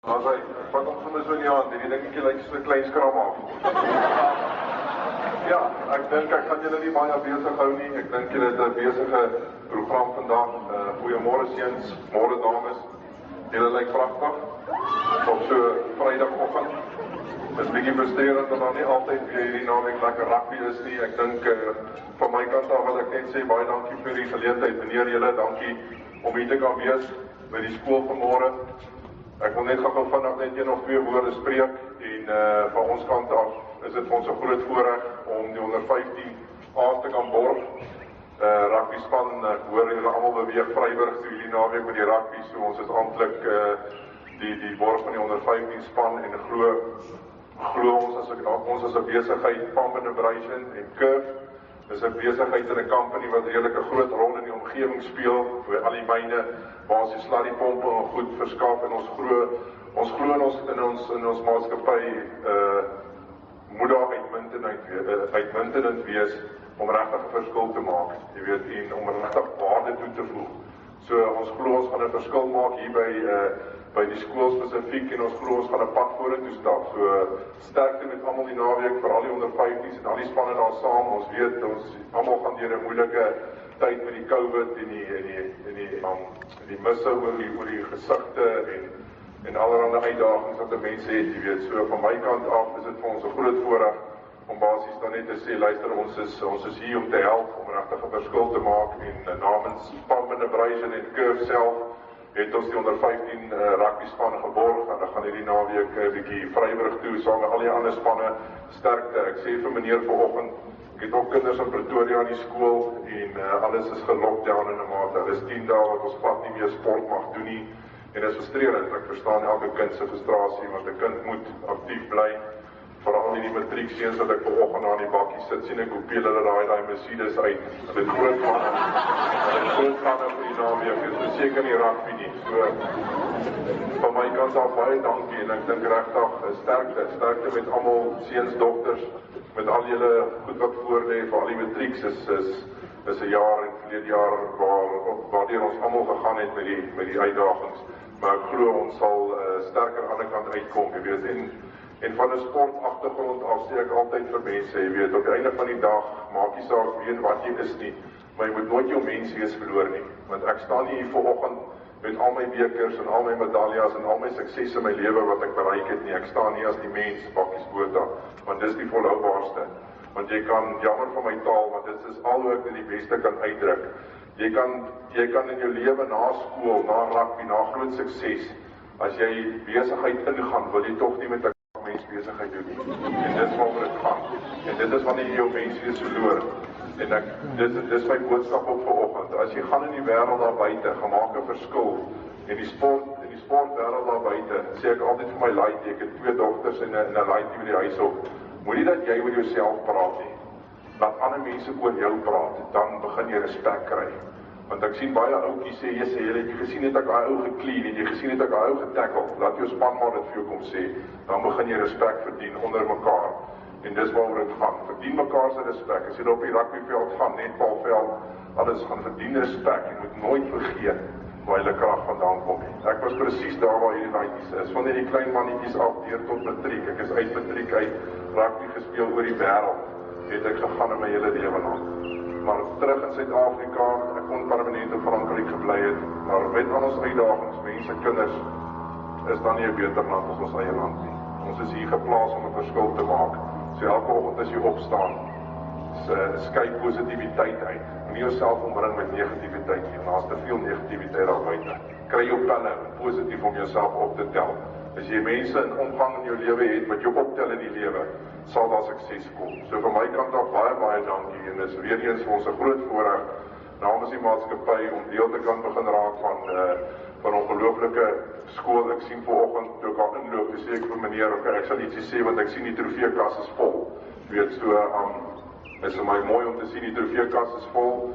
Maar hy vat hom sommer so in die hand, die dingetjie lyk so 'n klein skram af. Ja, ek dink ek gaan julle nie baie besig hou nie. Ek dink julle het 'n besige program vandag. Goeiemôre seuns, môre dames. Julle lyk pragtig op so Vrydagoggend. Dit is 'n bietjie frustrerend dat daar nie altyd weer hierdie naweek lekker rugby is nie. Ek dink van my kant af wil ek net sê baie dankie vir die geleentheid. Meneer julle, dankie om hier te kan wees by die skool vanmôre. Ek wil net gou vinnig net een of twee woorde spreek en van ons kant af is dit vir ons 'n groot voorreg om die onder 15 aan te kan borg. Rugby span, ek hoor julle almal beweeg Vryburg toe hierdie naweek met die rugby, so ons is amptelik die borg van die onder 15 span en glo ons as 'n besigheid, Pump and Abrasion en Curve is 'n besigheid en 'n company wat redelik 'n groot rol in die omgewing speel, waar al die myne basies slurrypompe en goed verskaf en ons glo in ons maatskappy moet daar uitmuntend wees om regtig 'n verskil te maak, jy weet, en om regtig waarde toe te voeg. So ons glo ons gaan 'n verskil maak hier by die skool spesifiek en ons glo ons gaan 'n pad vorentoe stap. So sterkte met almal die naweek, veral die onder 15s en al die spanne daar saam. Ons weet ons almal gaan deur 'n moeilike tyd met die COVID en die misse oor die gesigte en allerlei uitdagings wat mense het, jy weet. So van my kant af is dit vir ons 'n groot voorreg om basies dan net te sê, luister, ons is hier om te help, om regtig 'n verskil te maak en namens Pump and Abrasion en Curve self het ons die onder 15 rugby span geborg en dan gaan hierdie naweek 'n bietjie Vryburg toe saam met al die ander spanne sterkte. Ek sê vir meneer vanoggend, ek het ook kinders in Pretoria aan die skool en alles is gelockdown in 'n mate. Hulle is 10 dae wat ons pad nie meer sport mag doen nie en dit is frustrerend. Ek verstaan elke kind se frustrasie want 'n kind moet aktief bly. Veral in die matriekseuns wat ek vanoggend aan die bakkie sit, sien ek hoe peel hulle daai Mercedes uit. Hulle het groot planne. Hulle het groot planne vir die naweek. Dit is seker nie rugby nie. So van my kant af baie dankie en ek dink regtig sterkte met almal seuns, dogters, met al julle goed wat voorlê vir al die matrieks is 'n jaar en verlede jaar waardeur ons almal gegaan het met die uitdagings. Maar ek glo ons sal sterker aan die kant uitkom, jy weet. En van 'n sportagtergrond af sê ek altyd vir mense, jy weet, op die einde van die dag maak nie saak weet wat jy is nie, maar jy moet nooit jou menswees verloor nie. Want ek staan nie hier vanoggend met al my bekers en al my medaljes en al my sukses in my lewe wat ek bereik het nie. Ek staan nie as die mens bakkies Botha, want dis die volhoubaarste. Want jy kan, jammer van my taal, want dit is al hoe ek dit die beste kan uitdruk. Jy kan in jou lewe na skool, na rugby, na groot sukses, as jy besigheid ingaan, wil jy tog nie met 'n mensbesigheid doen nie. En dis waaroor dit gaan. En dit is wanneer jy jou menswees verloor. En dis my boodskap op vanoggend. As jy gaan in die wêreld daar buite, gemaak 'n verskil. En die sportwêreld daar buite, sê ek altyd vir my laaitjie, ek het 2 dogters en 'n laaitjie by die huis op. Moenie dat jy oor jouself praat nie. Laat ander mense oor jou praat, dan begin jy respek kry. Want ek sien baie ouetjies sê, jy het gesien het ek daai ou gekleen en jy gesien het ek daai ou getackle. Laat jou span maar dit vir jou kom sê. Dan begin jy respek verdien onder mekaar. En dis waaroor dit gaan. Verdien mekaar se respek. As jy op die rugbyveld gaan, netbalveld, alles gaan verdien respek. Jy moet nooit vergeet waar hulle krag vandaan kom nie. Ek was presies daar waar hierdie laaitjies is. Van hierdie klein mannetjies af deur tot matriek. Ek is uit matriek uit rugby gespeel oor die wêreld. Het ek gegaan in my hele lewe lank. Maar terug in Suid-Afrika, ek kon permanent in Frankryk gebly het, maar met al ons uitdagings, mense, kinders, is dan nie 'n beter land as ons eie land nie. Ons is hier geplaas om 'n verskil te maak. So elke oggend as jy opstaan, skei positiwiteit uit. Moenie jouself omring met negativiteit nie, want daar's te veel negativiteit daar buite. Kry jou pelle positief om jouself op te tel. As jy mense in omgang in jou lewe het wat jou optel in die lewe, sal daar sukses kom. So van my kant af baie dankie en dis weer eens vir ons 'n groot voorreg namens die maatskappy om deel te kan begin raak van ongelooflike skool. Ek sien vanoggend toe ek al inloop, sê ek vir meneer, ek sal ietsie sê want ek sien die trofeekas is vol. Jy weet, so is vir my mooi om te sien die trofeekas is vol,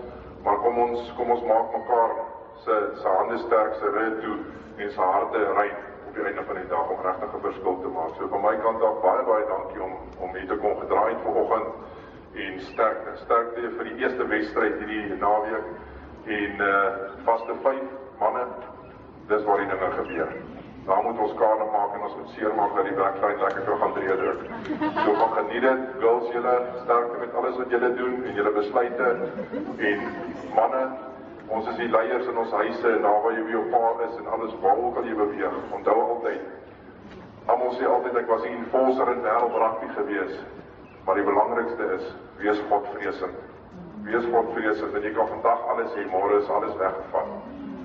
maar kom ons maak mekaar se hande sterk, se rug toe en se harte rein op die einde van die dag om regtig 'n verskil te maak. So van my kant af baie dankie om hier te kom gedraai het vanoggend en sterkte vir die eerste wedstryd hierdie naweek en vaste 5 manne, dis waar die dinge gebeur. Daar moet ons kade maak en ons moet seermaak dat die backline lekker toe gaan druk. So van geniet dit, girls, julle sterkte met alles wat julle doen en julle besluite en manne, ons is die leiers in ons huise en daar waar jy by jou pa is en alles waar ook al jy beweeg. Onthou altyd, almal sê altyd ek was die enforcer in wêreld rugby gewees, maar die belangrikste is, wees Godvreesend. Wees Godvreesend en jy kan vandag alles hê, môre is alles weggevat.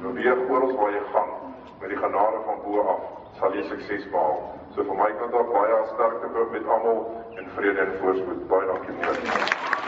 Beweeg oral waar jy gaan, met die genade van bo af, sal jy sukses behaal. So vir my kant af baie sterkte met almal en vrede en voorspoed. Baie dankie môre.